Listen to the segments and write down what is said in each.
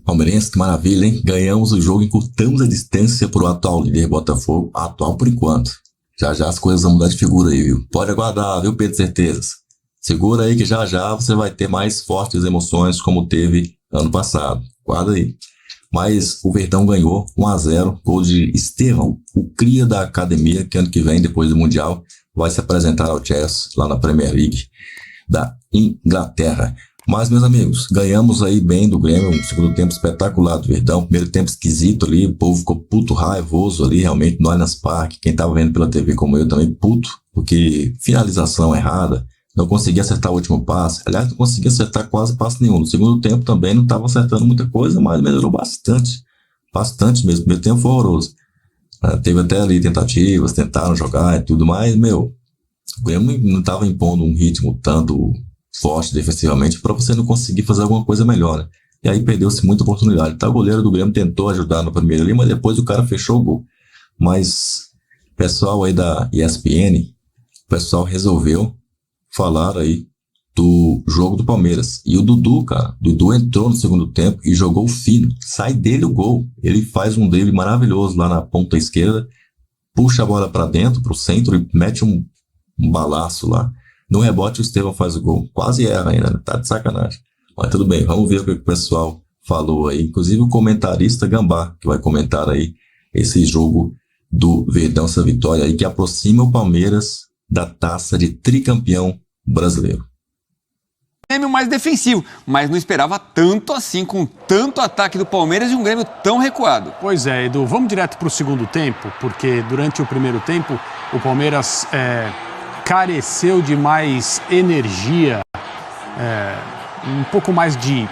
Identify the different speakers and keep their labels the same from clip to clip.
Speaker 1: Palmeirense, que maravilha, hein? Ganhamos o jogo, encurtamos a distância pro atual líder Botafogo, atual por enquanto. Já já as coisas vão mudar de figura aí, viu? Pode aguardar, viu, Pedro Certezas? Segura aí que já já você vai ter mais fortes emoções como teve ano passado. Guarda aí. Mas o Verdão ganhou 1-0, gol de Estevão, o cria da academia, que ano que vem, depois do Mundial, vai se apresentar ao Chelsea lá na Premier League da Inglaterra. Mas, meus amigos, ganhamos aí bem do Grêmio, um segundo tempo espetacular do Verdão, primeiro tempo esquisito ali, o povo ficou puto, raivoso ali, realmente, no Allianz Parque, quem tava vendo pela TV como eu também, puto, porque finalização errada, não conseguia acertar o último passe, aliás, não conseguia acertar quase passe nenhum, no segundo tempo também não estava acertando muita coisa, mas melhorou bastante mesmo, o primeiro tempo foi horroroso, teve até ali tentativas, tentaram jogar e tudo mais, o Grêmio não estava impondo um ritmo tanto forte defensivamente para você não conseguir fazer alguma coisa melhor, né? E aí perdeu-se muita oportunidade. Tá, o goleiro do Grêmio tentou ajudar no primeiro ali, mas depois o cara fechou o gol. Mas pessoal aí da ESPN, o pessoal resolveu falar aí do jogo do Palmeiras. E o Dudu, cara, Dudu entrou no segundo tempo e jogou fino. Sai dele o gol. Ele faz um drible maravilhoso lá na ponta esquerda, puxa a bola para dentro, pro centro e mete um balaço lá. No rebote, o Estevão faz o gol. Quase erra ainda, né? Tá de sacanagem. Mas tudo bem, vamos ver o que o pessoal falou aí. Inclusive o comentarista Gambá, que vai comentar aí esse jogo do Verdão, essa vitória aí, que aproxima o Palmeiras da taça de tricampeão brasileiro.
Speaker 2: Grêmio mais defensivo, mas não esperava tanto assim, com tanto ataque do Palmeiras e um Grêmio tão recuado.
Speaker 3: Pois é, Edu, vamos direto para o segundo tempo, porque durante o primeiro tempo o Palmeiras careceu de mais energia, um pouco mais de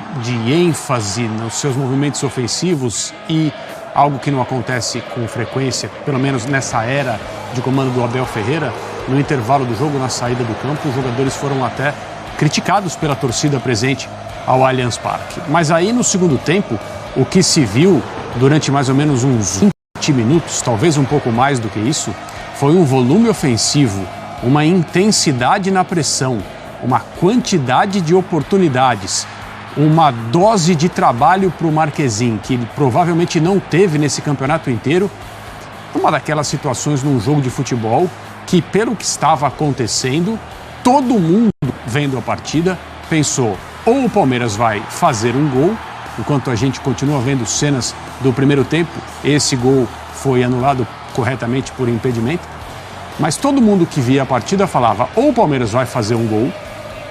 Speaker 3: ênfase nos seus movimentos ofensivos e algo que não acontece com frequência, pelo menos nessa era de comando do Abel Ferreira. No intervalo do jogo, na saída do campo, os jogadores foram até criticados pela torcida presente ao Allianz Parque. Mas aí no segundo tempo, o que se viu durante mais ou menos uns 20 minutos, talvez um pouco mais do que isso, foi um volume ofensivo, uma intensidade na pressão, uma quantidade de oportunidades, uma dose de trabalho para o Marquezin, que ele provavelmente não teve nesse campeonato inteiro, uma daquelas situações num jogo de futebol que, pelo que estava acontecendo, todo mundo vendo a partida pensou, ou o Palmeiras vai fazer um gol, enquanto a gente continua vendo cenas do primeiro tempo, esse gol foi anulado corretamente por impedimento, mas todo mundo que via a partida falava, ou o Palmeiras vai fazer um gol,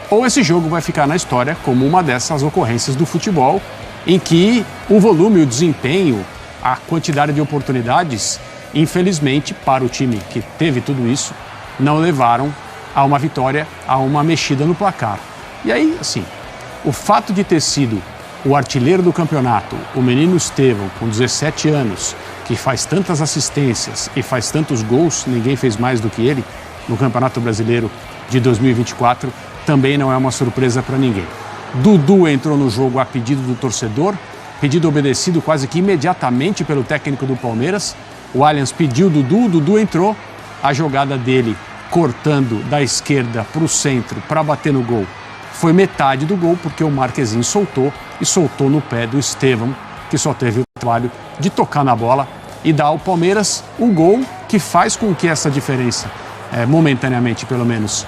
Speaker 3: ou esse jogo vai ficar na história como uma dessas ocorrências do futebol, em que o volume, o desempenho, a quantidade de oportunidades, infelizmente, para o time que teve tudo isso, não levaram a uma vitória, a uma mexida no placar. E aí, assim, o fato de ter sido o artilheiro do campeonato, o menino Estevão, com 17 anos, que faz tantas assistências e faz tantos gols, ninguém fez mais do que ele no Campeonato Brasileiro de 2024, também não é uma surpresa para ninguém. Dudu entrou no jogo a pedido do torcedor, pedido obedecido quase que imediatamente pelo técnico do Palmeiras. O Allianz pediu o Dudu entrou, a jogada dele cortando da esquerda para o centro para bater no gol foi metade do gol, porque o Marquezin soltou no pé do Estevão, que só teve o trabalho de tocar na bola e dar ao Palmeiras um gol que faz com que essa diferença, momentaneamente pelo menos,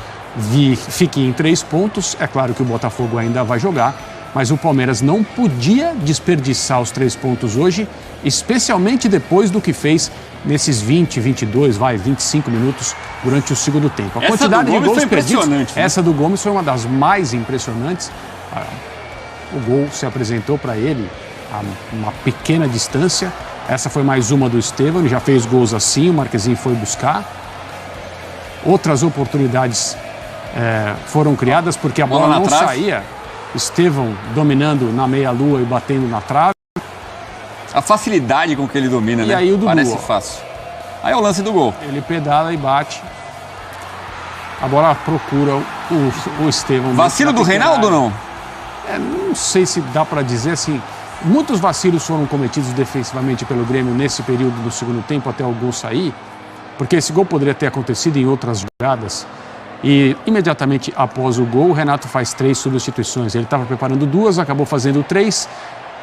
Speaker 3: fique em 3 pontos. É claro que o Botafogo ainda vai jogar, mas o Palmeiras não podia desperdiçar os 3 pontos hoje, especialmente depois do que fez nesses 25 minutos durante o segundo tempo. A quantidade de gols perdidos, essa do Gomes foi uma das mais impressionantes. O gol se apresentou para ele a uma pequena distância. Essa foi mais uma do Estevão, ele já fez gols assim, o Marquezin foi buscar. Outras oportunidades foram criadas porque a bola não saía. Estevão dominando na meia-lua e batendo na trave.
Speaker 2: A facilidade com que ele domina,
Speaker 3: e
Speaker 2: né?
Speaker 3: Aí o Dudu,
Speaker 2: parece fácil. Aí é o lance do gol.
Speaker 3: Ele pedala e bate. A bola procura o Estevão.
Speaker 2: Vacilo do Reinaldo ou não?
Speaker 3: Não sei se dá para dizer assim. Muitos vacilos foram cometidos defensivamente pelo Grêmio nesse período do segundo tempo até o gol sair, porque esse gol poderia ter acontecido em outras jogadas. E imediatamente após o gol, o Renato faz 3 substituições. Ele estava preparando 2, acabou fazendo 3.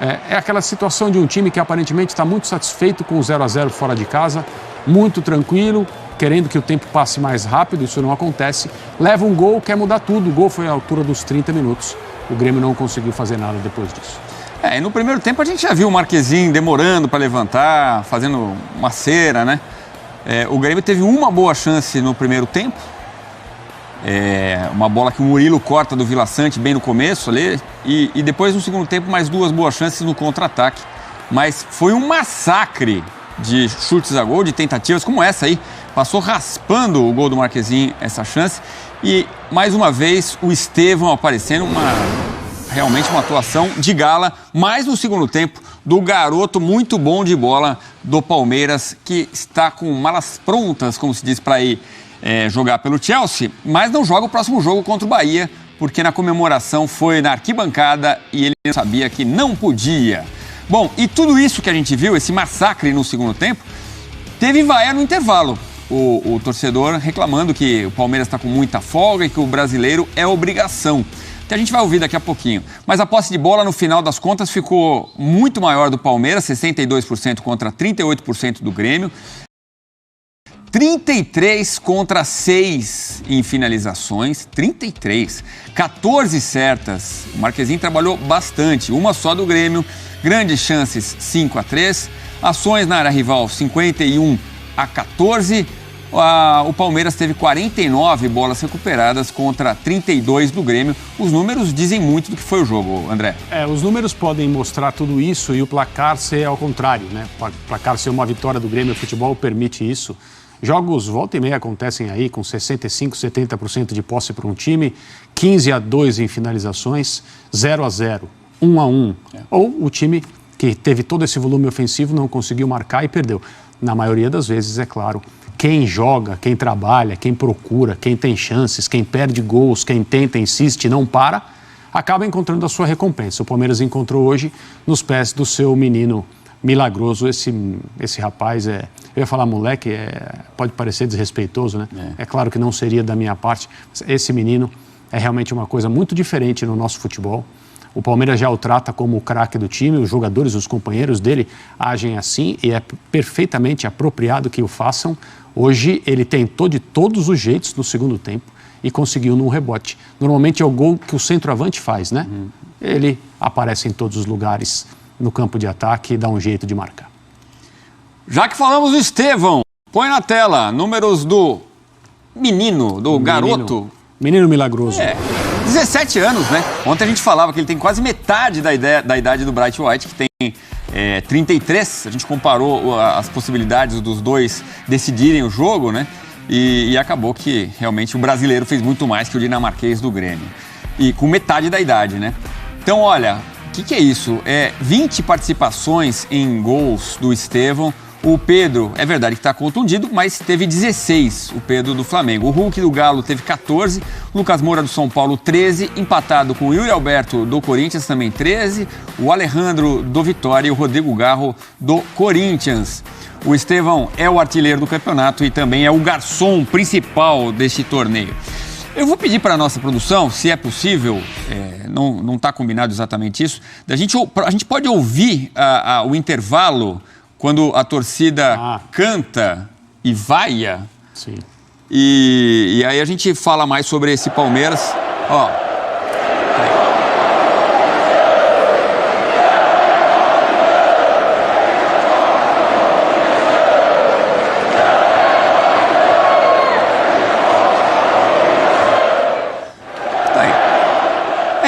Speaker 3: É aquela situação de um time que aparentemente está muito satisfeito com o 0-0 fora de casa, muito tranquilo, querendo que o tempo passe mais rápido, isso não acontece. Leva um gol, quer mudar tudo. O gol foi à altura dos 30 minutos. O Grêmio não conseguiu fazer nada depois disso.
Speaker 2: E no primeiro tempo a gente já viu o Marquezinho demorando para levantar, fazendo uma cera, né? O Grêmio teve uma boa chance no primeiro tempo. Uma bola que o Murilo corta do Vila Sante bem no começo ali. E depois no segundo tempo mais duas boas chances no contra-ataque. Mas foi um massacre de chutes a gol, de tentativas como essa aí. Passou raspando o gol do Marquezinho essa chance. E mais uma vez o Estevão aparecendo, realmente uma atuação de gala. Mais no segundo tempo do garoto muito bom de bola do Palmeiras, que está com malas prontas, como se diz, para ir jogar pelo Chelsea, mas não joga o próximo jogo contra o Bahia, porque na comemoração foi na arquibancada e ele sabia que não podia. Bom, e tudo isso que a gente viu, esse massacre no segundo tempo, teve vaia no intervalo. O torcedor reclamando que o Palmeiras está com muita folga e que o brasileiro é obrigação, que a gente vai ouvir daqui a pouquinho. Mas a posse de bola, no final das contas, ficou muito maior do Palmeiras, 62% contra 38% do Grêmio. 33 contra 6 em finalizações, 33, 14 certas. O Marquezinho trabalhou bastante, uma só do Grêmio, grandes chances 5-3, ações na área rival 51-14. O Palmeiras teve 49 bolas recuperadas contra 32 do Grêmio. Os números dizem muito do que foi o jogo, André.
Speaker 3: Os números podem mostrar tudo isso e o placar ser ao contrário, né? O placar ser uma vitória do Grêmio, o futebol permite isso. Jogos volta e meia acontecem aí com 65%, 70% de posse para um time, 15-2 em finalizações, 0-0, 1-1. Ou o time que teve todo esse volume ofensivo não conseguiu marcar e perdeu. Na maioria das vezes, é claro, quem joga, quem trabalha, quem procura, quem tem chances, quem perde gols, quem tenta, insiste, não para, acaba encontrando a sua recompensa. O Palmeiras encontrou hoje nos pés do seu menino milagroso. Esse rapaz eu ia falar moleque, pode parecer desrespeitoso, né? É claro que não seria da minha parte, mas esse menino é realmente uma coisa muito diferente no nosso futebol. O Palmeiras já o trata como o craque do time, os jogadores, os companheiros dele agem assim e é perfeitamente apropriado que o façam. Hoje ele tentou de todos os jeitos no segundo tempo e conseguiu num rebote. Normalmente é o gol que o centroavante faz, né? Ele aparece em todos os lugares no campo de ataque e dá um jeito de marcar.
Speaker 2: Já que falamos do Estevão, põe na tela números do menino, do garoto.
Speaker 3: Menino milagroso.
Speaker 2: 17 anos, né? Ontem a gente falava que ele tem quase metade da idade do Bright White, que tem 33. A gente comparou as possibilidades dos dois decidirem o jogo, né? E acabou que realmente o brasileiro fez muito mais que o dinamarquês do Grêmio. E com metade da idade, né? Então, olha, o que é isso? 20 participações em gols do Estevão. O Pedro, é verdade que está contundido, mas teve 16, o Pedro do Flamengo. O Hulk do Galo teve 14, Lucas Moura do São Paulo 13, empatado com o Yuri Alberto do Corinthians também 13, o Alejandro do Vitória e o Rodrigo Garro do Corinthians. O Estevão é o artilheiro do campeonato e também é o garçom principal deste torneio. Eu vou pedir para a nossa produção, se é possível, não está combinado exatamente isso, a gente pode ouvir o intervalo quando a torcida canta e vaia.
Speaker 3: Sim.
Speaker 2: E aí a gente fala mais sobre esse Palmeiras. Ó. Tá aí.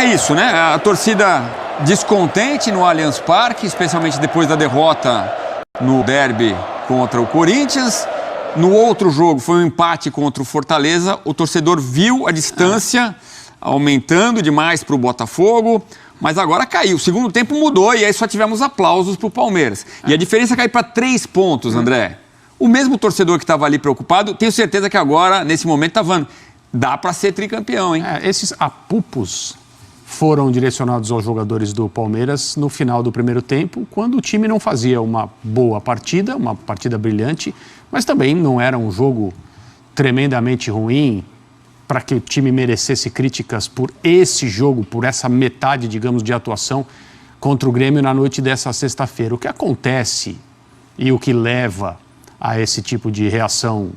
Speaker 2: É isso, né? A torcida descontente no Allianz Parque, especialmente depois da derrota no derby contra o Corinthians. No outro jogo foi um empate contra o Fortaleza. O torcedor viu a distância aumentando demais para o Botafogo, mas agora caiu. O segundo tempo mudou e aí só tivemos aplausos para o Palmeiras. E a diferença caiu para 3 pontos, André. O mesmo torcedor que estava ali preocupado, tenho certeza que agora, nesse momento, está falando, dá para ser tricampeão, hein?
Speaker 3: Esses apupos foram direcionados aos jogadores do Palmeiras no final do primeiro tempo, quando o time não fazia uma boa partida, uma partida brilhante, mas também não era um jogo tremendamente ruim para que o time merecesse críticas por esse jogo, por essa metade, digamos, de atuação. contra o Grêmio na noite dessa sexta-feira. O que acontece e o que leva a esse tipo de reação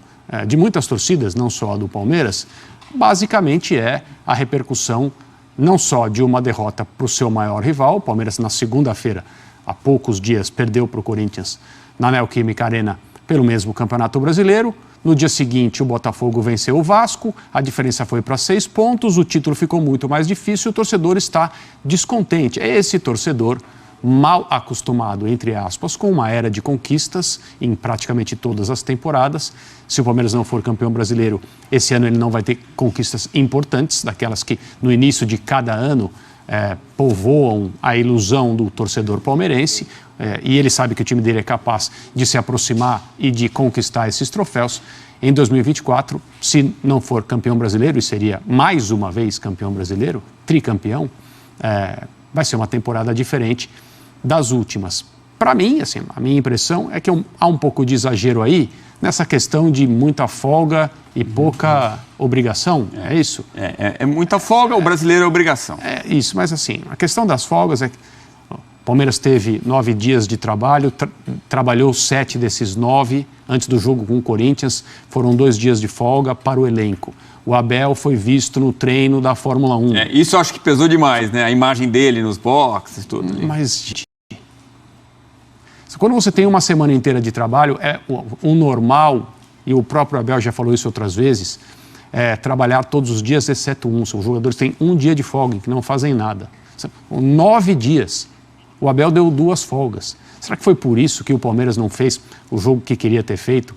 Speaker 3: de muitas torcidas, não só a do Palmeiras, basicamente é a repercussão não só de uma derrota para o seu maior rival. O Palmeiras, na segunda-feira, há poucos dias, perdeu para o Corinthians na Neoquímica Arena pelo mesmo Campeonato Brasileiro. No dia seguinte, o Botafogo venceu o Vasco, a diferença foi para 6 pontos, o título ficou muito mais difícil, o torcedor está descontente. É esse torcedor mal acostumado, entre aspas, com uma era de conquistas em praticamente todas as temporadas. Se o Palmeiras não for campeão brasileiro, esse ano ele não vai ter conquistas importantes, daquelas que no início de cada ano povoam a ilusão do torcedor palmeirense, e ele sabe que o time dele é capaz de se aproximar e de conquistar esses troféus. Em 2024, se não for campeão brasileiro, e seria mais uma vez campeão brasileiro, tricampeão, vai ser uma temporada diferente das últimas. Para mim, assim, a minha impressão é que há um pouco de exagero aí nessa questão de muita folga e pouca obrigação, é isso?
Speaker 2: É muita folga, o brasileiro é obrigação.
Speaker 3: É isso, mas assim, a questão das folgas é que o Palmeiras teve 9 dias de trabalho, trabalhou 7 desses 9, antes do jogo com o Corinthians, foram 2 dias de folga para o elenco. O Abel foi visto no treino da Fórmula 1.
Speaker 2: Isso eu acho que pesou demais, né? A imagem dele nos boxes, tudo.
Speaker 3: Mas quando você tem uma semana inteira de trabalho, o normal, e o próprio Abel já falou isso outras vezes, é trabalhar todos os dias, exceto um. Os jogadores têm um dia de folga, em que não fazem nada. 9 dias. O Abel deu 2 folgas. Será que foi por isso que o Palmeiras não fez o jogo que queria ter feito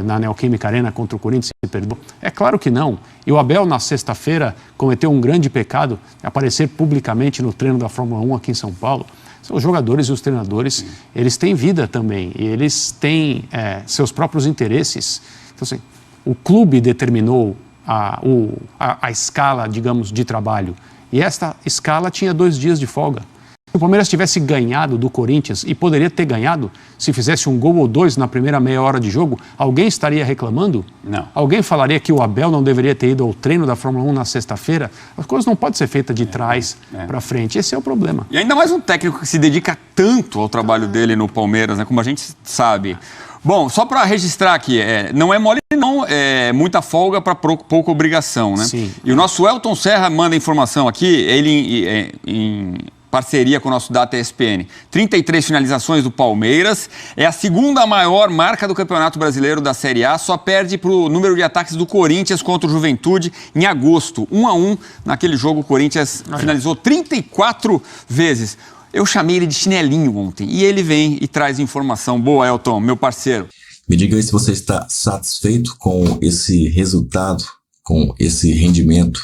Speaker 3: na Neoquímica Arena contra o Corinthians e perdeu? É claro que não. E o Abel, na sexta-feira, cometeu um grande pecado, aparecer publicamente no treino da Fórmula 1 aqui em São Paulo. Os jogadores e os treinadores, eles têm vida também, e eles têm seus próprios interesses. Então, assim, o clube determinou a escala, digamos, de trabalho, e esta escala tinha 2 dias de folga. Se o Palmeiras tivesse ganhado do Corinthians, e poderia ter ganhado se fizesse um gol ou 2 na primeira meia hora de jogo, alguém estaria reclamando?
Speaker 2: Não.
Speaker 3: Alguém falaria que o Abel não deveria ter ido ao treino da Fórmula 1 na sexta-feira? As coisas não podem ser feitas de trás para frente. Esse é o problema.
Speaker 2: E ainda mais um técnico que se dedica tanto ao trabalho dele no Palmeiras, né, como a gente sabe. Bom, só para registrar aqui, não é mole não, é muita folga para pouca obrigação, né?
Speaker 3: Sim.
Speaker 2: E o nosso Elton Serra manda informação aqui, ele em parceria com o nosso Data ESPN. 33 finalizações do Palmeiras, é a segunda maior marca do Campeonato Brasileiro da Série A, só perde para o número de ataques do Corinthians contra o Juventude em agosto. 1-1 naquele jogo, o Corinthians finalizou 34 vezes. Eu chamei ele de chinelinho ontem e ele vem e traz informação. Boa, Elton, meu parceiro.
Speaker 1: Me diga aí se você está satisfeito com esse resultado, com esse rendimento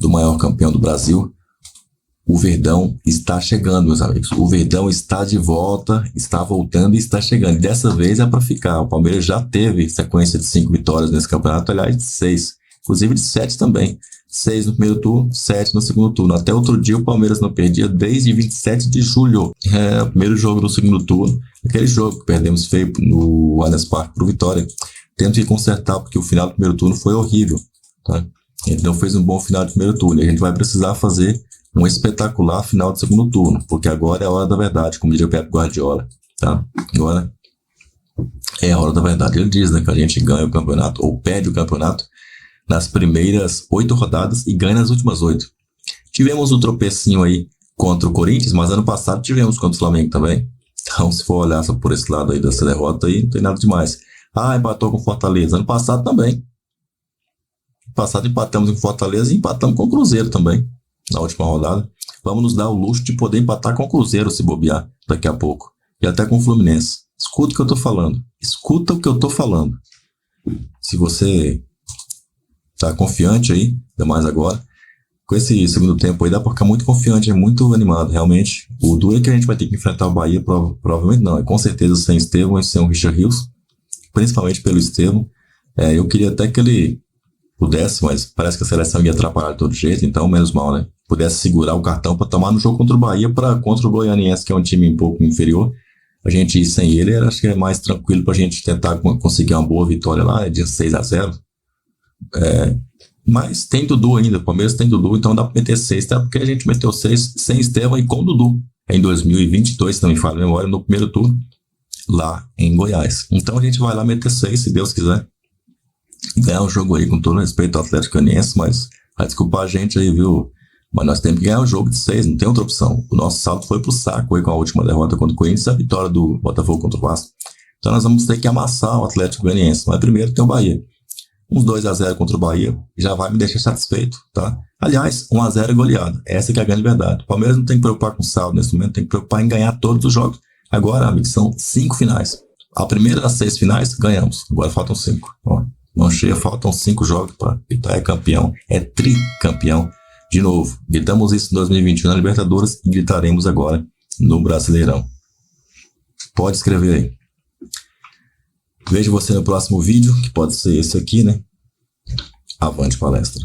Speaker 1: do maior campeão do Brasil. O Verdão está chegando, meus amigos. O Verdão está de volta, está voltando e está chegando. E dessa vez é para ficar. O Palmeiras já teve sequência de 5 vitórias nesse campeonato, aliás, de 6. Inclusive de 7 também. 6 no primeiro turno, 7 no segundo turno. Até outro dia o Palmeiras não perdia desde 27 de julho. O primeiro jogo do segundo turno. Aquele jogo que perdemos feio no Allianz Parque pro Vitória. Tendo que consertar porque o final do primeiro turno foi horrível. Tá? A gente não fez um bom final de primeiro turno. E a gente vai precisar fazer um espetacular final de segundo turno, porque agora é a hora da verdade, como diria o Pep Guardiola, tá? Agora é a hora da verdade. Ele diz, né, que a gente ganha o campeonato, ou perde o campeonato, nas primeiras 8 rodadas e ganha nas últimas 8. Tivemos um tropecinho aí contra o Corinthians, mas ano passado tivemos contra o Flamengo também. Então, se for olhar só por esse lado aí dessa derrota aí, não tem nada demais. Empatou com o Fortaleza. Ano passado também. Ano passado empatamos com o Fortaleza e empatamos com o Cruzeiro também. Na última rodada, vamos nos dar o luxo de poder empatar com o Cruzeiro se bobear daqui a pouco, e até com o Fluminense. Escuta o que eu tô falando, escuta o que eu tô falando. Se você tá confiante aí, ainda mais agora, com esse segundo tempo aí dá pra ficar muito confiante, muito animado, realmente. O duro é que a gente vai ter que enfrentar o Bahia, provavelmente não, com certeza sem Estevão e sem o Richard Rios, principalmente pelo Estevão. Eu queria até que ele pudesse, mas parece que a seleção ia atrapalhar de todo jeito, então menos mal, né? Pudesse segurar o cartão para tomar no jogo contra o Bahia, contra o Goianiense, que é um time um pouco inferior. A gente ir sem ele, acho que é mais tranquilo para a gente tentar conseguir uma boa vitória lá, de 6-0. Mas tem Dudu ainda, o Palmeiras tem Dudu, então dá para meter 6, até porque a gente meteu 6 sem Estevão e com Dudu. em 2022, se não me falha a memória, no primeiro turno, lá em Goiás. Então a gente vai lá meter 6, se Deus quiser. Ganhar um jogo aí, com todo respeito ao Atlético Goianiense, mas vai desculpar a gente aí, viu? Mas nós temos que ganhar um jogo de 6, não tem outra opção. O nosso salto foi pro saco aí com a última derrota contra o Corinthians e a vitória do Botafogo contra o Vasco. Então nós vamos ter que amassar o Atlético Goianiense. Mas primeiro tem o Bahia. Uns 2-0 contra o Bahia já vai me deixar satisfeito, tá? Aliás, 1-0 é goleada. Essa que é a grande verdade. O Palmeiras não tem que preocupar com saldo nesse momento, tem que preocupar em ganhar todos os jogos. Agora, amigos, são 5 finais. A primeira das 6 finais, ganhamos. Agora faltam 5. Mão cheia, faltam 5 jogos para Itaí é campeão, é tricampeão. De novo, gritamos isso em 2021 na Libertadores e gritaremos agora no Brasileirão. Pode escrever aí. Vejo você no próximo vídeo, que pode ser esse aqui, né? Avante palestra.